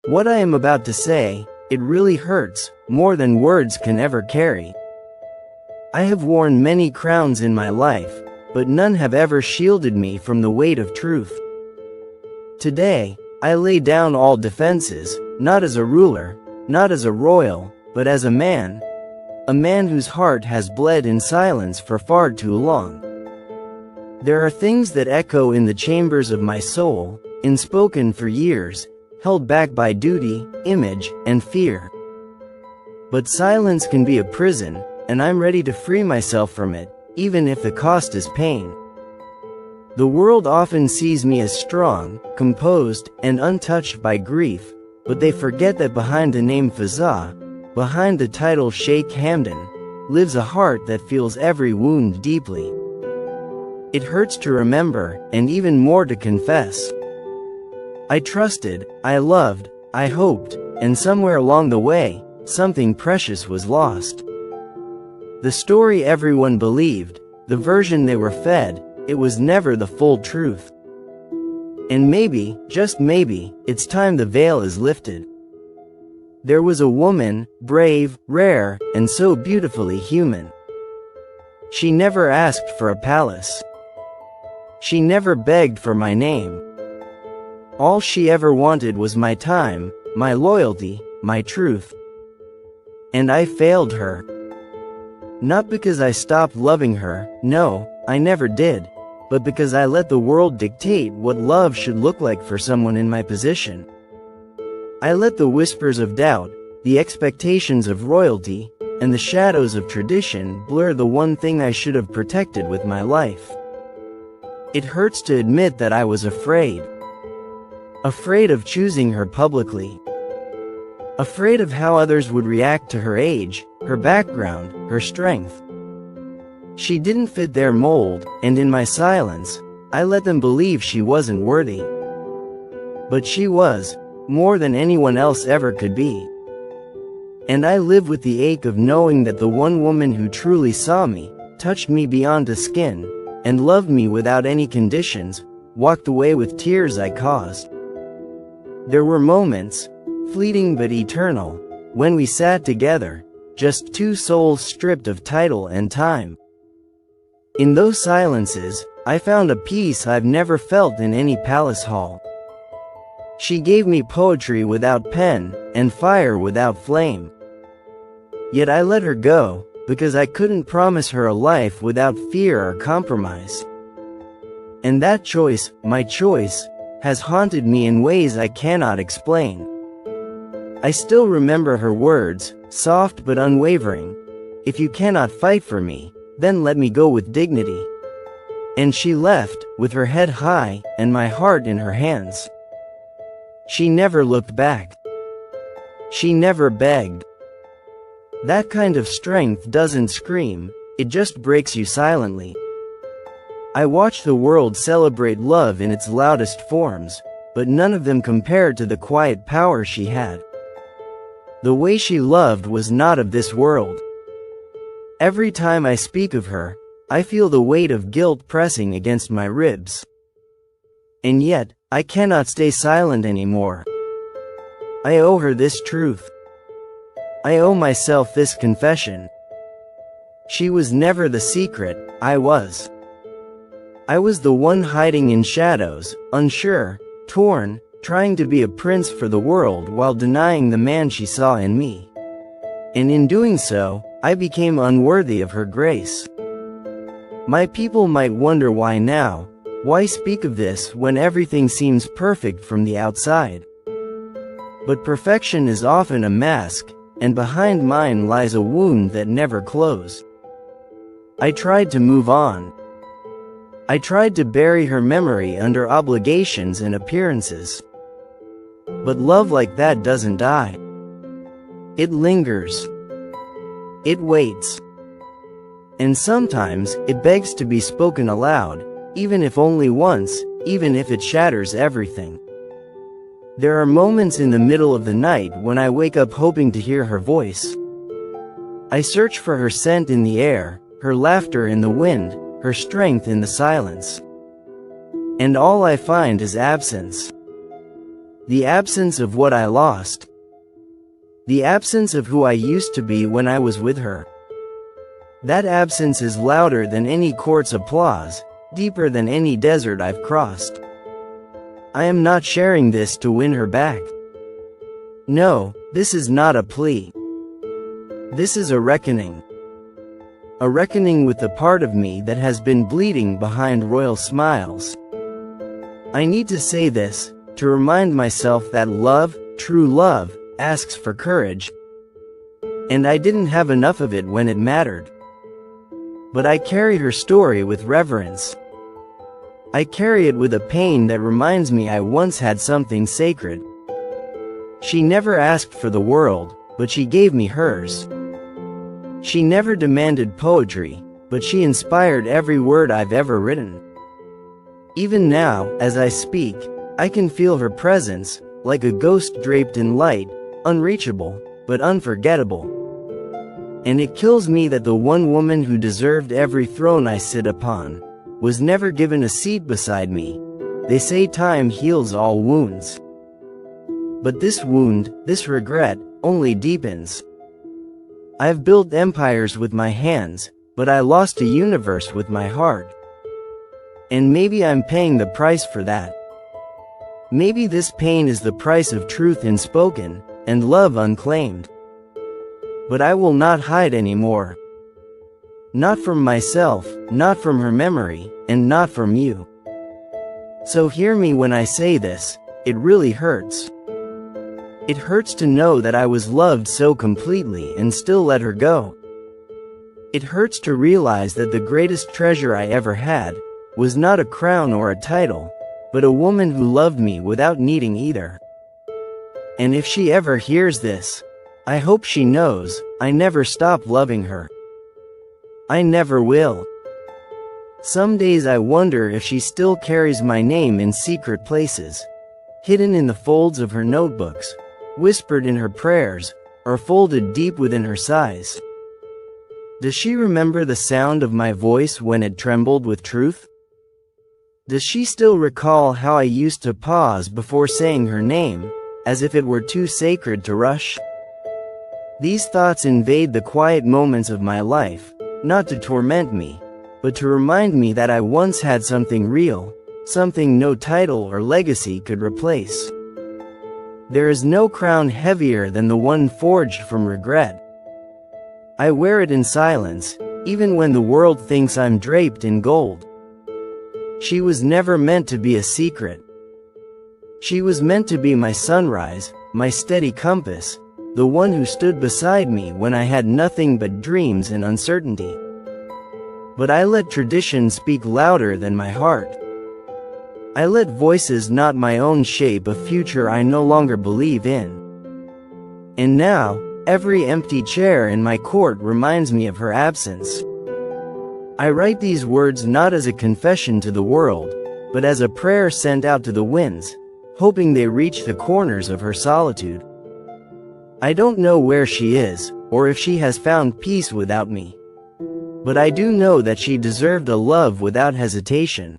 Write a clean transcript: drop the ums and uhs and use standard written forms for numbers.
What I am about to say, it really hurts, more than words can ever carry. I have worn many crowns in my life, but none have ever shielded me from the weight of truth. Today, I lay down all defenses, not as a ruler, not as a royal, but as a man whose heart has bled in silence for far too long. There are things that echo in the chambers of my soul, unspoken for years, held back by duty, image, and fear. But silence can be a prison, and I'm ready to free myself from it, even if the cost is pain. The world often sees me as strong, composed, and untouched by grief, but they forget that behind the name Fazza, behind the title Sheikh Hamdan, lives a heart that feels every wound deeply. It hurts to remember, and even more to confess. I trusted, I loved, I hoped, and somewhere along the way, something precious was lost. The story everyone believed, the version they were fed, it was never the full truth. And maybe, just maybe, it's time the veil is lifted. There was a woman, brave, rare, and so beautifully human. She never asked for a palace. She never begged for my name. All she ever wanted was my time, my loyalty, my truth. And I failed her. Not because I stopped loving her, no, I never did, but because I let the world dictate what love should look like for someone in my position. I let the whispers of doubt, the expectations of royalty, and the shadows of tradition blur the one thing I should have protected with my life. It hurts to admit that I was afraid. Afraid of choosing her publicly. Afraid of how others would react to her age, her background, her strength. She didn't fit their mold, and in my silence, I let them believe she wasn't worthy. But she was, more than anyone else ever could be. And I live with the ache of knowing that the one woman who truly saw me, touched me beyond the skin, and loved me without any conditions, walked away with tears I caused. There were moments, fleeting but eternal, when we sat together, just two souls stripped of title and time. In those silences, I found a peace I've never felt in any palace hall. She gave me poetry without pen, and fire without flame. Yet I let her go, because I couldn't promise her a life without fear or compromise. And that choice, my choice, has haunted me in ways I cannot explain. I still remember her words, soft but unwavering. If you cannot fight for me, then let me go with dignity. And she left, with her head high, and my heart in her hands. She never looked back. She never begged. That kind of strength doesn't scream, it just breaks you silently. I watch the world celebrate love in its loudest forms, but none of them compared to the quiet power she had. The way she loved was not of this world. Every time I speak of her, I feel the weight of guilt pressing against my ribs. And yet, I cannot stay silent anymore. I owe her this truth. I owe myself this confession. She was never the secret, I was. I was the one hiding in shadows, unsure, torn, trying to be a prince for the world while denying the man she saw in me. And in doing so, I became unworthy of her grace. My people might wonder why now, why speak of this when everything seems perfect from the outside? But perfection is often a mask, and behind mine lies a wound that never closed. I tried to move on. I tried to bury her memory under obligations and appearances. But love like that doesn't die. It lingers. It waits. And sometimes, it begs to be spoken aloud, even if only once, even if it shatters everything. There are moments in the middle of the night when I wake up hoping to hear her voice. I search for her scent in the air, her laughter in the wind, her strength in the silence. And all I find is absence. The absence of what I lost. The absence of who I used to be when I was with her. That absence is louder than any court's applause, deeper than any desert I've crossed. I am not sharing this to win her back. No, this is not a plea. This is a reckoning. A reckoning with the part of me that has been bleeding behind royal smiles. I need to say this, to remind myself that love, true love, asks for courage. And I didn't have enough of it when it mattered. But I carry her story with reverence. I carry it with a pain that reminds me I once had something sacred. She never asked for the world, but she gave me hers. She never demanded poetry, but she inspired every word I've ever written. Even now, as I speak, I can feel her presence, like a ghost draped in light, unreachable, but unforgettable. And it kills me that the one woman who deserved every throne I sit upon, was never given a seat beside me. They say time heals all wounds. But this wound, this regret, only deepens. I've built empires with my hands, but I lost a universe with my heart. And maybe I'm paying the price for that. Maybe this pain is the price of truth unspoken, and love unclaimed. But I will not hide anymore. Not from myself, not from her memory, and not from you. So hear me when I say this, it really hurts. It hurts to know that I was loved so completely and still let her go. It hurts to realize that the greatest treasure I ever had was not a crown or a title, but a woman who loved me without needing either. And if she ever hears this, I hope she knows, I never stopped loving her. I never will. Some days I wonder if she still carries my name in secret places, hidden in the folds of her notebooks, whispered in her prayers, or folded deep within her sighs. Does she remember the sound of my voice when it trembled with truth? Does she still recall how I used to pause before saying her name, as if it were too sacred to rush? These thoughts invade the quiet moments of my life, not to torment me, but to remind me that I once had something real, something no title or legacy could replace. There is no crown heavier than the one forged from regret. I wear it in silence, even when the world thinks I'm draped in gold. She was never meant to be a secret. She was meant to be my sunrise, my steady compass, the one who stood beside me when I had nothing but dreams and uncertainty. But I let tradition speak louder than my heart. I let voices not my own shape a future I no longer believe in. And now, every empty chair in my court reminds me of her absence. I write these words not as a confession to the world, but as a prayer sent out to the winds, hoping they reach the corners of her solitude. I don't know where she is, or if she has found peace without me. But I do know that she deserved a love without hesitation.